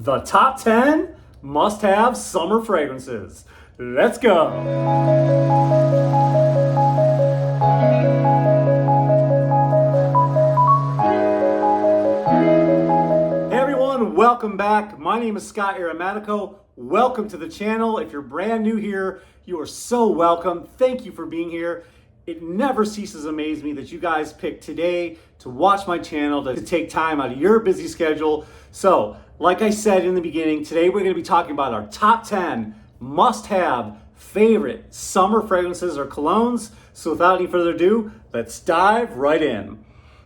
the top 10 must-have summer fragrances. Let's go. Hey everyone, welcome back. My name is Scott Aromatico. Welcome to the channel. If you're brand new here, you are so welcome. Thank you for being here. It never ceases to amaze me that you guys pick today to watch my channel, to take time out of your busy schedule. So, like I said in the beginning, today we're going to be talking about our top 10 must-have favorite summer fragrances or colognes. So without any further ado, let's dive right in.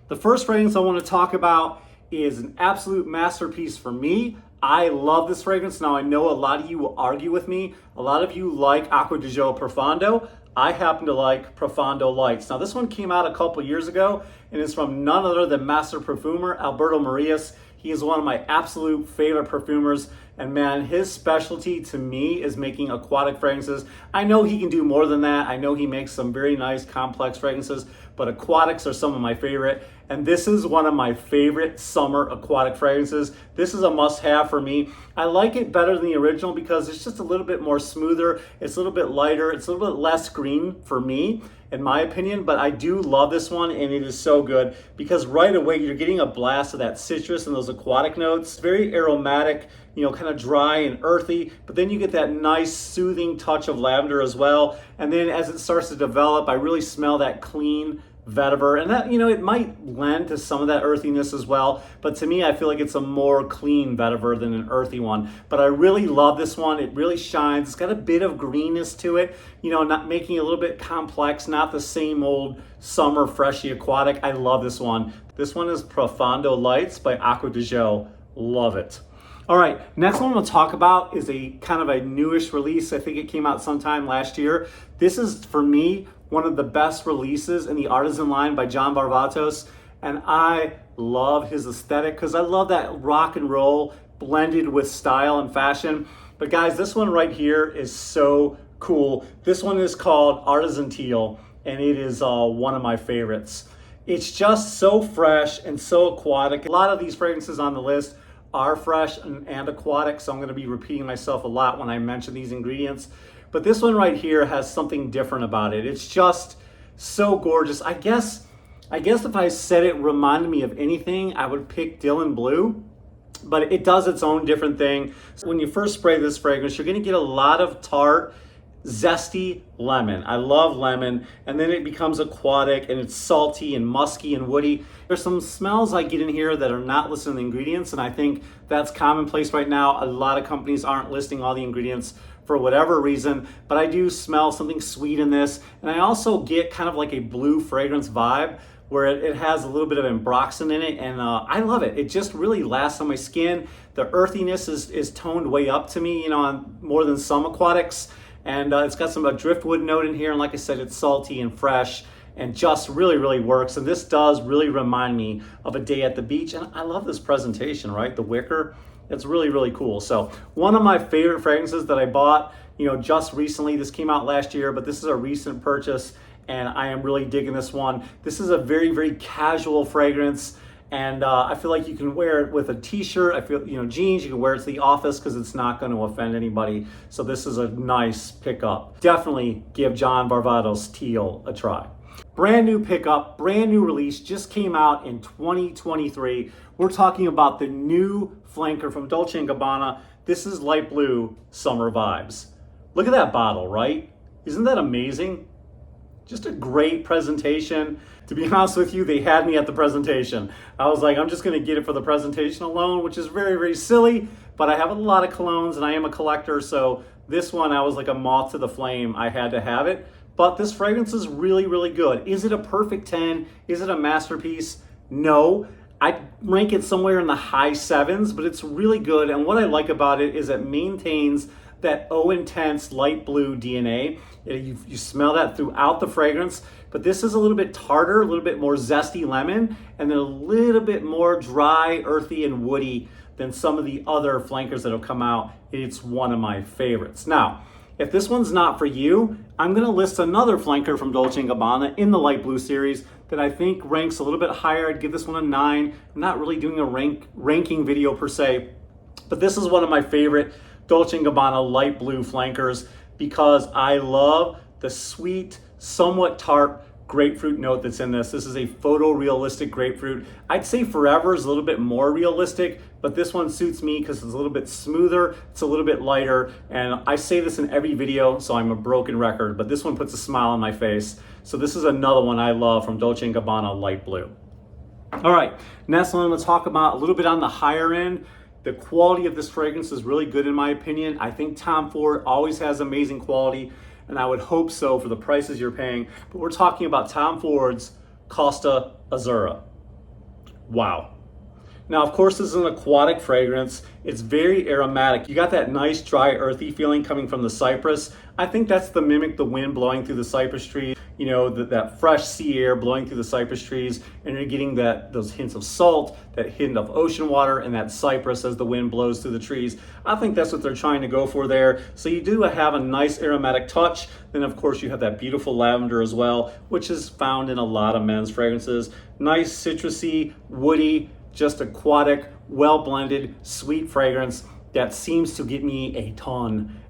The first fragrance I want to talk about is an absolute masterpiece for me. I love this fragrance. Now I know a lot of you will argue with me. A lot of you like Acqua di Gio Profondo. I happen to like Profondo Lights. Now this one came out a couple years ago and is from none other than master perfumer Alberto Marias. He is one of my absolute favorite perfumers, and man, his specialty to me is making aquatic fragrances. I know he can do more than that. I know he makes some very nice complex fragrances, but aquatics are some of my favorite. And this is one of my favorite summer aquatic fragrances. This is a must-have for me. I like it better than the original because it's just a little bit more smoother. It's a little bit lighter. It's a little bit less green for me, in my opinion, but I do love this one, and it is so good because right away you're getting a blast of that citrus and those aquatic notes. Very aromatic, you know, kind of dry and earthy, but then you get that nice soothing touch of lavender as well. And then as it starts to develop, I really smell that clean vetiver, and that, you know, it might lend to some of that earthiness as well, but to me I feel like it's a more clean vetiver than an earthy one. But I really love this one. It really shines. It's got a bit of greenness to it, you know, not making it a little bit complex, not the same old summer freshie aquatic. I love this one. This one is Profondo Lights by Acqua di Gio. Love it. All right, next one we'll talk about is a kind of a newish release. I think it came out sometime last year. This is, for me, one of the best releases in the Artisan line by John Varvatos, and I love his aesthetic because I love that rock and roll blended with style and fashion. But guys, this one right here is so cool. This one is called Artisan Teal, and it is one of my favorites. It's just so fresh and so aquatic. A lot of these fragrances on the list are fresh and aquatic, so I'm going to be repeating myself a lot when I mention these ingredients. But this one right here has something different about it. It's just so gorgeous. I guess if I said it reminded me of anything, I would pick Dylan Blue, but it does its own different thing. So when you first spray this fragrance, you're going to get a lot of tart, zesty lemon. I love lemon, and then it becomes aquatic and it's salty and musky and woody. There's some smells I get in here that are not listed in the ingredients, and I think that's commonplace right now. A lot of companies aren't listing all the ingredients for whatever reason, but I do smell something sweet in this, and I also get kind of like a blue fragrance vibe where it has a little bit of ambroxan in it, and I love it. It just really lasts on my skin. The earthiness is toned way up to me, you know, on more than some aquatics. And it's got some driftwood note in here, and like I said, it's salty and fresh and just really, really works. And this does really remind me of a day at the beach. And I love this presentation, right? The wicker, it's really, really cool. So one of my favorite fragrances that I bought, you know, just recently. This came out last year, but this is a recent purchase, and I am really digging this one. This is a very, very casual fragrance. And I feel like you can wear it with a t-shirt. I feel, you know, jeans, you can wear it to the office because it's not going to offend anybody. So this is a nice pickup. Definitely give John Varvatos Teal a try. Brand new pickup, brand new release, just came out in 2023. We're talking about the new flanker from Dolce&Gabbana. This is Light Blue Summer Vibes. Look at that bottle, right? Isn't that amazing? Just a great presentation. To be honest with you, they had me at the presentation. I was like, I'm just gonna get it for the presentation alone, which is very, very silly, but I have a lot of colognes and I am a collector, so this one, I was like a moth to the flame. I had to have it, but this fragrance is really, really good. Is it a perfect 10? Is it a masterpiece? No. I rank it somewhere in the high 7s, but it's really good, and what I like about it is it maintains that O Intense light blue DNA. You smell that throughout the fragrance, but this is a little bit tartar, a little bit more zesty lemon, and then a little bit more dry, earthy, and woody than some of the other flankers that have come out. It's one of my favorites. Now, if this one's not for you, I'm gonna list another flanker from Dolce & Gabbana in the light blue series that I think ranks a little bit higher. I'd give this one a 9. I'm not really doing a ranking video per se, But this is one of my favorite Dolce&Gabbana light blue flankers because I love the sweet, somewhat tart grapefruit note that's in this. This is a photorealistic grapefruit. I'd say Forever is a little bit more realistic, but this one suits me because it's a little bit smoother, it's a little bit lighter, and I say this in every video, so I'm a broken record, but this one puts a smile on my face. So this is another one I love from Dolce&Gabbana light blue. All right, next one I'm gonna talk about a little bit on the higher end. The quality of this fragrance is really good in my opinion. I think Tom Ford always has amazing quality, and I would hope so for the prices you're paying. But we're talking about Tom Ford's Costa Azzurra. Wow. Now, of course, this is an aquatic fragrance. It's very aromatic. You got that nice, dry, earthy feeling coming from the cypress. I think that's to mimic the wind blowing through the cypress trees. You know, that fresh sea air blowing through the cypress trees, and you're getting those hints of salt, that hint of ocean water, and that cypress as the wind blows through the trees. I think that's what they're trying to go for there. So you do have a nice aromatic touch. Then, of course, you have that beautiful lavender as well, which is found in a lot of men's fragrances. Nice, citrusy, woody, just aquatic, well-blended, sweet fragrance that seems to get me a ton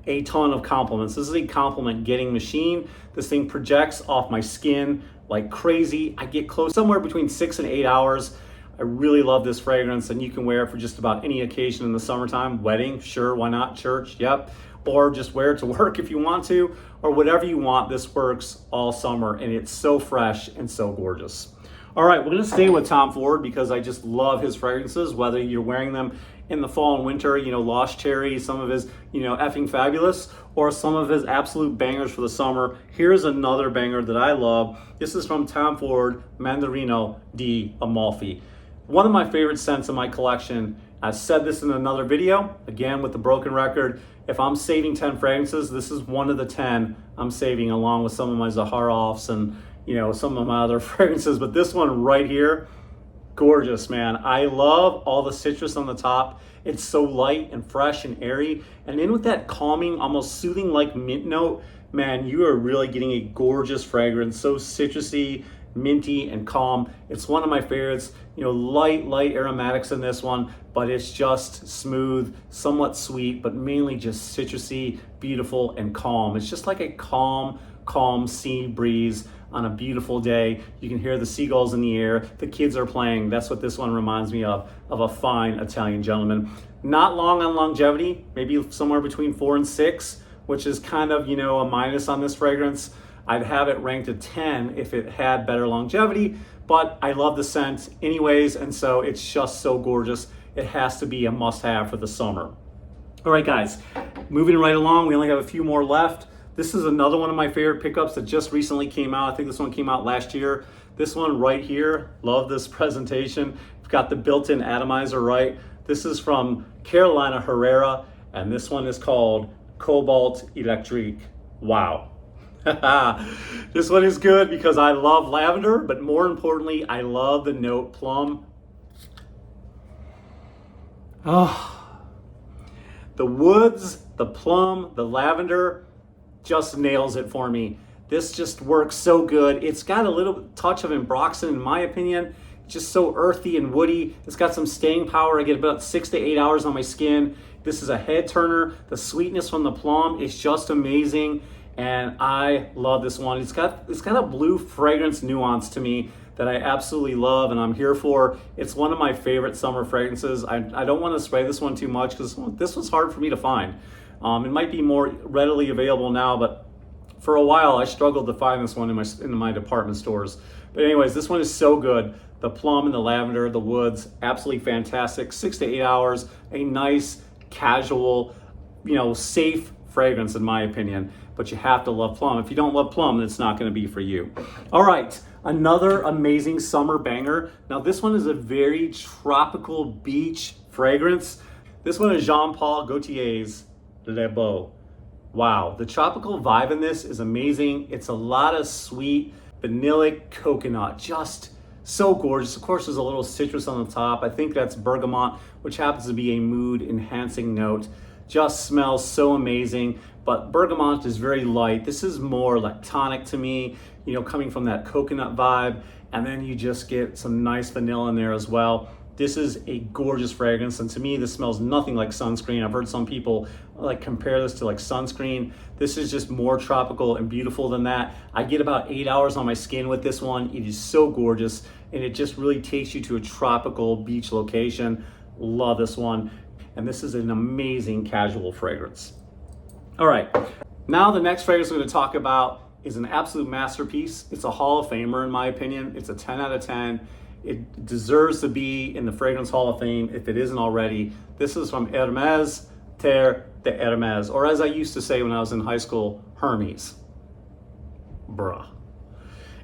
of compliments. This is a compliment-getting machine. This thing projects off my skin like crazy. I get close somewhere between 6 and 8 hours. I really love this fragrance, and you can wear it for just about any occasion in the summertime. Wedding, sure, why not? Church, yep. Or just wear it to work if you want to, or whatever you want. This works all summer, and it's so fresh and so gorgeous. All right, we're gonna stay with Tom Ford because I just love his fragrances, whether you're wearing them in the fall and winter, you know, Lost Cherry, some of his, you know, Effing Fabulous, or some of his absolute bangers for the summer. Here's another banger that I love. This is from Tom Ford, Mandarino di Amalfi. One of my favorite scents in my collection. I've said this in another video, again with the broken record. If I'm saving 10 fragrances, this is one of the 10 I'm saving, along with some of my Zaharoffs and, you know, some of my other fragrances. But this one right here, gorgeous, man. I love all the citrus on the top. It's so light and fresh and airy. And then with that calming, almost soothing like mint note, man, you are really getting a gorgeous fragrance. So citrusy, minty, and calm. It's one of my favorites. You know, light aromatics in this one, but it's just smooth, somewhat sweet, but mainly just citrusy, beautiful, and calm. It's just like a calm sea breeze on a beautiful day. You can hear the seagulls in the air. The kids are playing. That's what this one reminds me of a fine Italian gentleman. Not long on longevity, maybe somewhere between 4 and 6, which is kind of, you know, a minus on this fragrance. I'd have it ranked at 10 if it had better longevity, but I love the scent anyways, and so it's just so gorgeous. It has to be a must-have for the summer. All right, guys, moving right along. We only have a few more left. This is another one of my favorite pickups that just recently came out. I think this one came out last year. This one right here, love this presentation. It's got the built-in atomizer, right? This is from Carolina Herrera, and this one is called Cobalt Electrique. Wow. This one is good because I love lavender, but more importantly, I love the note plum. Oh, the woods, the plum, the lavender, just nails it for me. This just works so good. It's got a little touch of ambroxan in my opinion. It's just so earthy and woody. It's got some staying power. I get about 6 to 8 hours on my skin. This is a head turner. The sweetness from the plum is just amazing, and I love this one. It's got a blue fragrance nuance to me that I absolutely love and I'm here for. It's one of my favorite summer fragrances. I don't want to spray this one too much because this was hard for me to find. It might be more readily available now, but for a while I struggled to find this one in my department stores. But anyways, this one is so good. The plum and the lavender, the woods, absolutely fantastic. 6 to 8 hours, a nice, casual, you know, safe fragrance in my opinion. But you have to love plum. If you don't love plum, then it's not going to be for you. All right, another amazing summer banger. Now this one is a very tropical beach fragrance. This one is Jean-Paul Gaultier's Le Beau. Wow, the tropical vibe in this is amazing. It's a lot of sweet vanillic coconut, just so gorgeous. Of course, there's a little citrus on the top. I think that's bergamot, which happens to be a mood enhancing note. Just smells so amazing, but bergamot is very light. This is more lactonic to me, you know, coming from that coconut vibe. And then you just get some nice vanilla in there as well. This is a gorgeous fragrance, and to me, this smells nothing like sunscreen. I've heard some people like compare this to like sunscreen. This is just more tropical and beautiful than that. I get about 8 hours on my skin with this one. It is so gorgeous, and it just really takes you to a tropical beach location. Love this one. And this is an amazing casual fragrance. All right, now the next fragrance we're gonna talk about is an absolute masterpiece. It's a Hall of Famer in my opinion. It's a 10 out of 10. It deserves to be in the Fragrance Hall of Fame if it isn't already. This is from Hermes, Terre de Hermes, or as I used to say when I was in high school, Hermes. Bruh.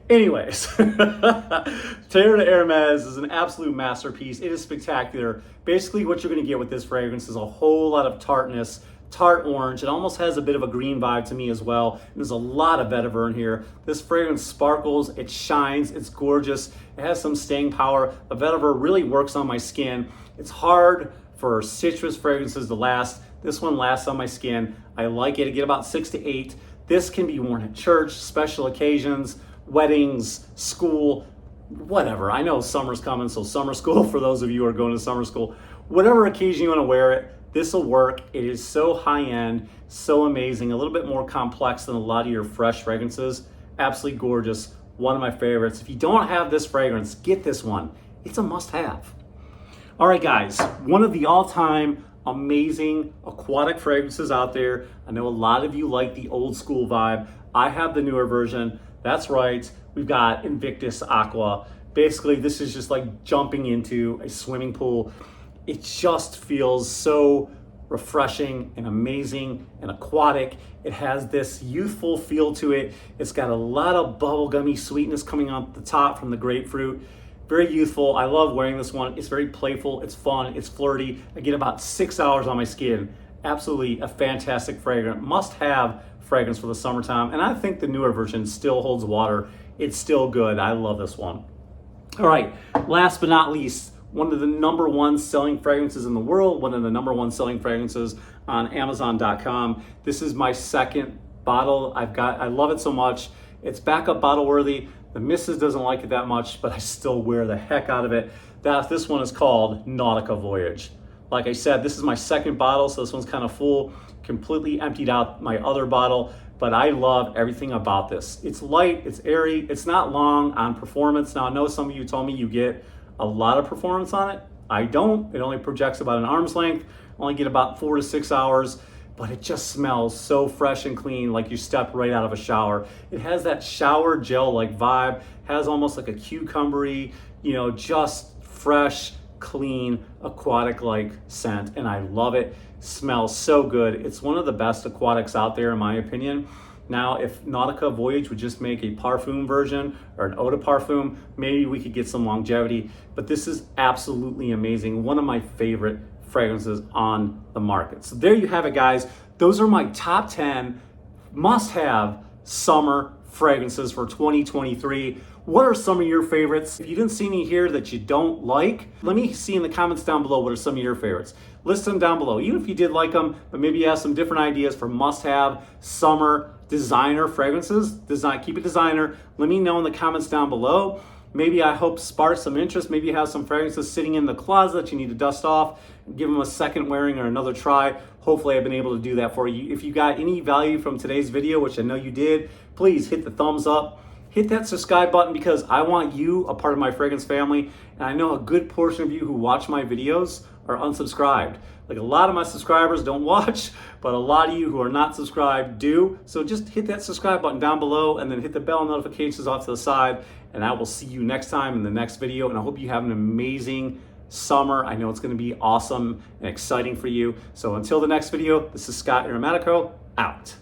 Anyways, Terre de Hermes is an absolute masterpiece. It is spectacular. Basically what you're gonna get with this fragrance is a whole lot of tartness, tart orange. It almost has a bit of a green vibe to me as well. And there's a lot of vetiver in here. This fragrance sparkles, it shines, it's gorgeous. It has some staying power. The vetiver really works on my skin. It's hard for citrus fragrances to last. This one lasts on my skin. I like it. I get about 6 to 8. This can be worn at church, special occasions, weddings, school, whatever. I know summer's coming, so summer school for those of you who are going to summer school. Whatever occasion you want to wear it, this will work. It is so high-end, so amazing, a little bit more complex than a lot of your fresh fragrances. Absolutely gorgeous, one of my favorites. If you don't have this fragrance, get this one. It's a must-have. All right, guys, one of the all-time amazing aquatic fragrances out there. I know a lot of you like the old school vibe. I have the newer version. That's right, we've got Invictus Aqua. Basically, this is just like jumping into a swimming pool. It just feels so refreshing and amazing and aquatic. It has this youthful feel to it. It's got a lot of bubblegummy sweetness coming off the top from the grapefruit. Very youthful. I love wearing this one. It's very playful, it's fun, it's flirty. I get about 6 hours on my skin. Absolutely a fantastic fragrance. Must have fragrance for the summertime. And I think the newer version still holds water. It's still good. I love this one. All right, last but not least, one of the #1 selling fragrances in the world, one of the #1 selling fragrances on Amazon.com. This is my second bottle. I love it so much. It's backup bottle worthy. The missus doesn't like it that much, but I still wear the heck out of it. This one is called Nautica Voyage. Like I said, this is my second bottle, so this one's kind of full. Completely emptied out my other bottle, but I love everything about this. It's light, it's airy, it's not long on performance. Now I know some of you told me you get a lot of performance on it. I don't. It only projects about an arm's length. I only get about 4 to 6 hours, but it just smells so fresh and clean, like you stepped right out of a shower. It has that shower gel-like vibe, has almost like a cucumbery, just fresh, clean, aquatic-like scent, and I love it. Smells so good. It's one of the best aquatics out there in my opinion. Now, if Nautica Voyage would just make a parfum version or an eau de parfum, maybe we could get some longevity, but this is absolutely amazing. One of my favorite fragrances on the market. So there you have it, guys. Those are my top 10 must-have summer fragrances for 2023. What are some of your favorites? If you didn't see any here that you don't like, let me see in the comments down below what are some of your favorites. List them down below, even if you did like them, but maybe you have some different ideas for must-have summer designer fragrances. Keep it designer. Let me know in the comments down below. Maybe I hope spark some interest. Maybe you have some fragrances sitting in the closet that you need to dust off and give them a second wearing or another try. Hopefully I've been able to do that for you. If you got any value from today's video, which I know you did, please hit the thumbs up. Hit that subscribe button because I want you a part of my fragrance family. And I know a good portion of you who watch my videos are unsubscribed. Like a lot of my subscribers don't watch, but a lot of you who are not subscribed do. So just hit that subscribe button down below and then hit the bell notifications off to the side. And I will see you next time in the next video. And I hope you have an amazing summer. I know it's gonna be awesome and exciting for you. So until the next video, this is Scott Aromatico, out.